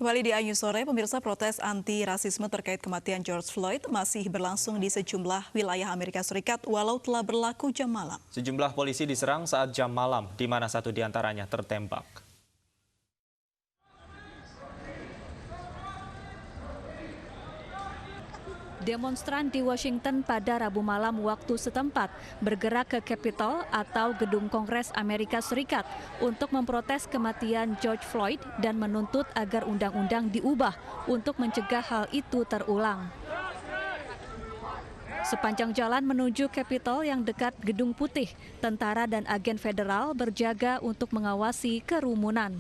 Kembali di Ayu Sore, pemirsa, protes anti-rasisme terkait kematian George Floyd masih berlangsung di sejumlah wilayah Amerika Serikat walau telah berlaku jam malam. Sejumlah polisi diserang saat jam malam, di mana satu diantaranya tertembak. Demonstran di Washington pada Rabu malam waktu setempat bergerak ke Capitol atau Gedung Kongres Amerika Serikat untuk memprotes kematian George Floyd dan menuntut agar undang-undang diubah untuk mencegah hal itu terulang. Sepanjang jalan menuju Capitol yang dekat Gedung Putih, tentara dan agen federal berjaga untuk mengawasi kerumunan.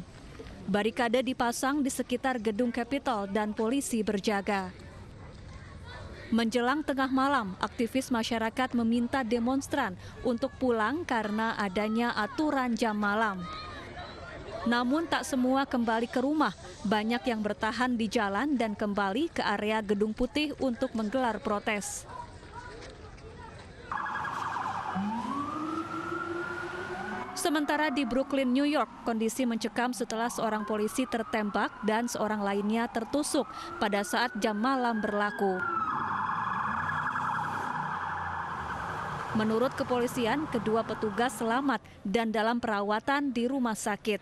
Barikade dipasang di sekitar Gedung Capitol dan polisi berjaga. Menjelang tengah malam, aktivis masyarakat meminta demonstran untuk pulang karena adanya aturan jam malam. Namun tak semua kembali ke rumah, banyak yang bertahan di jalan dan kembali ke area Gedung Putih untuk menggelar protes. Sementara di Brooklyn, New York, kondisi mencekam setelah seorang polisi tertembak dan seorang lainnya tertusuk pada saat jam malam berlaku. Menurut kepolisian, kedua petugas selamat dan dalam perawatan di rumah sakit.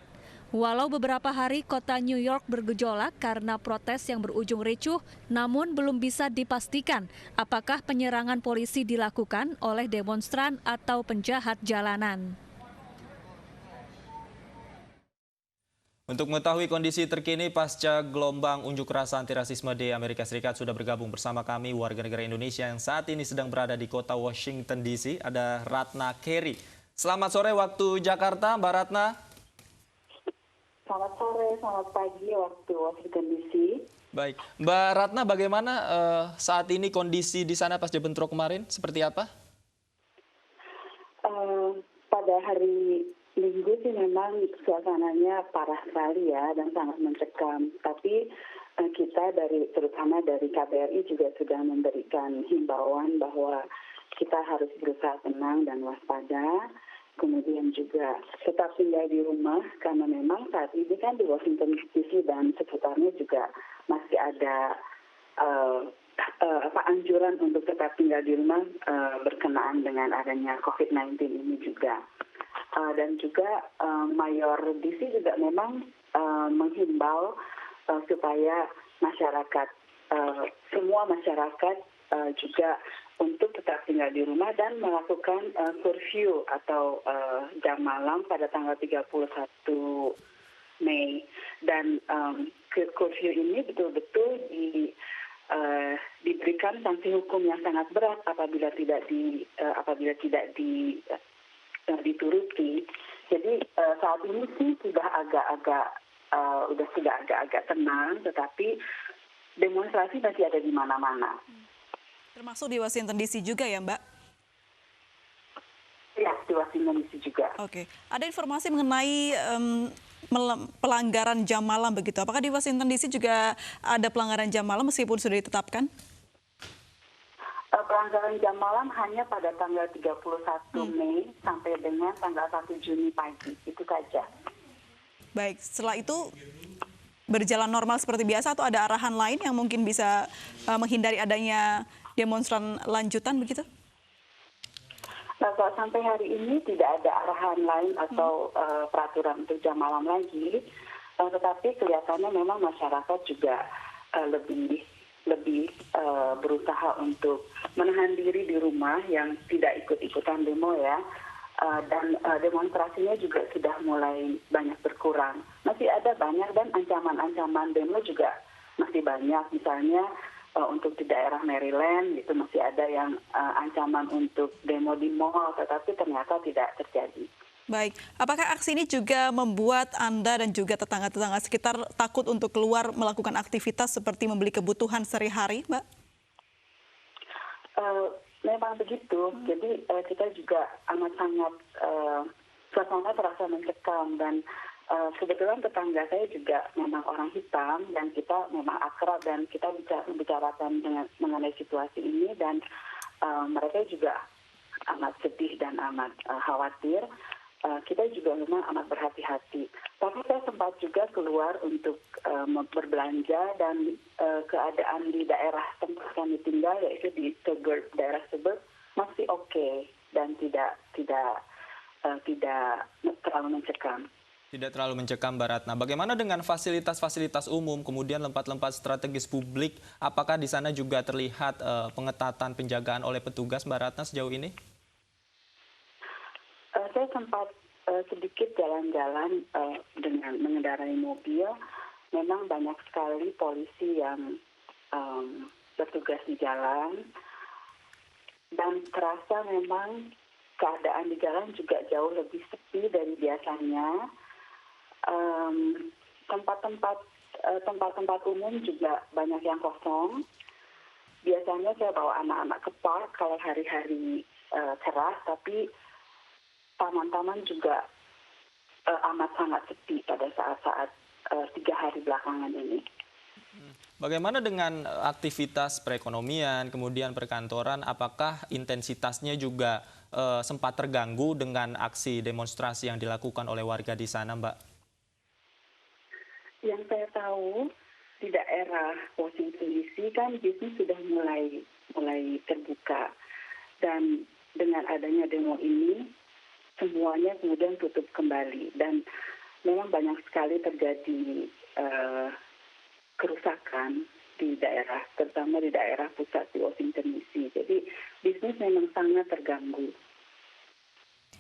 Walau beberapa hari kota New York bergejolak karena protes yang berujung ricuh, namun belum bisa dipastikan apakah penyerangan polisi dilakukan oleh demonstran atau penjahat jalanan. Untuk mengetahui kondisi terkini pasca gelombang unjuk rasa antirasisme di Amerika Serikat, sudah bergabung bersama kami warga negara Indonesia yang saat ini sedang berada di kota Washington DC, ada Ratna Carey. Selamat sore waktu Jakarta, Mbak Ratna. Selamat sore, selamat pagi waktu Washington DC. Baik, Mbak Ratna, bagaimana saat ini kondisi di sana pasca bentrok kemarin? Seperti apa? Pada hari Minggu sih memang suasananya parah sekali ya dan sangat mencekam. Tapi kita terutama dari KBRI juga sudah memberikan himbauan bahwa kita harus berusaha tenang dan waspada. Kemudian juga tetap tinggal di rumah karena memang saat ini kan di Washington DC dan sekitarnya juga masih ada anjuran untuk tetap tinggal di rumah berkenaan dengan adanya COVID-19 ini juga. Dan juga Mayor DC juga memang menghimbau supaya masyarakat, semua masyarakat juga untuk tetap tinggal di rumah dan melakukan curfew atau jam malam pada tanggal 31 Mei. Dan curfew ini betul-betul diberikan sanksi hukum yang sangat berat apabila tidak dituruti. Jadi saat ini sih sudah agak-agak tenang, tetapi demonstrasi masih ada di mana-mana. Termasuk di Washington DC juga ya, Mbak? Ya, di Washington DC juga. Oke, ada informasi mengenai pelanggaran jam malam begitu. Apakah di Washington DC juga ada pelanggaran jam malam meskipun sudah ditetapkan? Pelanggaran jam malam hanya pada tanggal 31 Mei sampai dengan tanggal 1 Juni pagi, itu saja. Baik, setelah itu berjalan normal seperti biasa atau ada arahan lain yang mungkin bisa menghindari adanya demonstran lanjutan begitu? Nah, sampai hari ini tidak ada arahan lain atau peraturan untuk jam malam lagi, tetapi kelihatannya memang masyarakat juga lebih berusaha untuk menahan diri di rumah yang tidak ikut-ikutan demo ya. Dan demonstrasinya juga sudah mulai banyak berkurang. Masih ada banyak dan ancaman-ancaman demo juga masih banyak. Misalnya untuk di daerah Maryland itu masih ada yang ancaman untuk demo di mall, tetapi ternyata tidak terjadi. Baik, apakah aksi ini juga membuat Anda dan juga tetangga-tetangga sekitar takut untuk keluar melakukan aktivitas seperti membeli kebutuhan sehari-hari, Mbak? Memang begitu. Jadi kita juga amat sangat suasana terasa mencekam dan kebetulan tetangga saya juga memang orang hitam dan kita memang akrab dan kita membicarakan mengenai situasi ini dan mereka juga amat sedih dan amat khawatir. kita juga memang amat berhati-hati. Tapi saya sempat juga keluar untuk berbelanja dan keadaan di daerah tempat kami tinggal, yaitu di daerah suburb masih oke dan tidak terlalu mencekam. Tidak terlalu mencekam, Mbak Ratna. Bagaimana dengan fasilitas-fasilitas umum, kemudian tempat-tempat strategis publik? Apakah di sana juga terlihat pengetatan penjagaan oleh petugas, Mbak Ratna, sejauh ini? Saya sempat sedikit jalan-jalan dengan mengendarai mobil. Memang banyak sekali polisi yang bertugas di jalan. Dan terasa memang keadaan di jalan juga jauh lebih sepi dari biasanya. Tempat-tempat umum juga banyak yang kosong. Biasanya saya bawa anak-anak ke park kalau hari-hari cerah, tapi taman-taman juga amat sangat sepi pada saat-saat 3 hari belakangan ini. Bagaimana dengan aktivitas perekonomian, kemudian perkantoran, apakah intensitasnya juga sempat terganggu dengan aksi demonstrasi yang dilakukan oleh warga di sana, Mbak? Yang saya tahu, di daerah Washington DC kan bisnis sudah mulai terbuka. Dan dengan adanya demo ini, semuanya kemudian tutup kembali. Dan memang banyak sekali terjadi kerusakan di daerah, terutama di daerah pusat di Washington DC. Jadi bisnis memang sangat terganggu.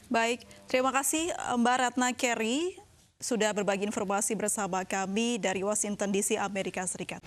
Baik, terima kasih Mbak Ratna Carey sudah berbagi informasi bersama kami dari Washington DC, Amerika Serikat.